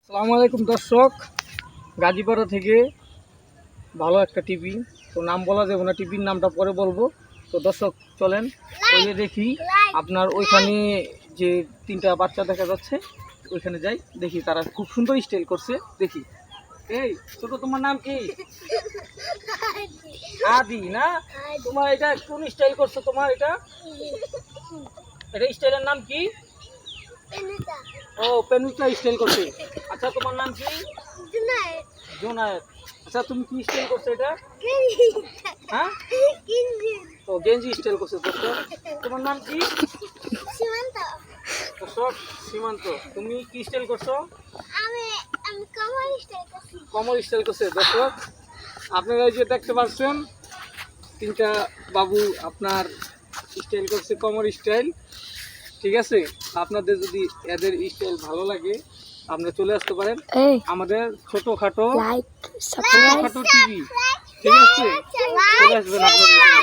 আসসালামু আলাইকুম দর্শক, গাজীপাড়া থেকে ভালো একটা টিভি, তো নাম বলা যাবে না, টিভির নামটা পরে বলবো। তো দর্শক চলেন ওই যে দেখি আপনার ওইখানে যে তিনটা বাচ্চা দেখা যাচ্ছে, ওইখানে যাই, দেখি তারা খুব সুন্দর স্টাইল করছে। দেখি, এই ছোট তোমার নাম কি? আদি না? তোমার এটা কোন স্টাইল করছো? তোমার এটা এটা স্টাইলের নাম কি? ও, পেনুকা স্টাইল করছে। আচ্ছা তোমার নাম কি? জোনায়েদ। আচ্ছা তুমি কি স্টাইল করছো এটা? হ্যাঁ, ও গেঞ্জি স্টাইল করছে। তোমার নাম কি? দর্শক, সীমান্ত। তুমি কি স্টাইল করছো? কমর স্টাইল করছে। দর্শক, আপনারা এই যে দেখতে পাচ্ছেন তিনটা বাবু আপনার স্টাইল করছে, কমর স্টাইল। ঠিক আছে, আপনাদের যদি এদের স্টাইল ভালো লাগে আপনারা চলে আসতে পারেন আমাদের ছোটখাটো টিভি। ঠিক আছে, চলে আসবেন আপনাদের।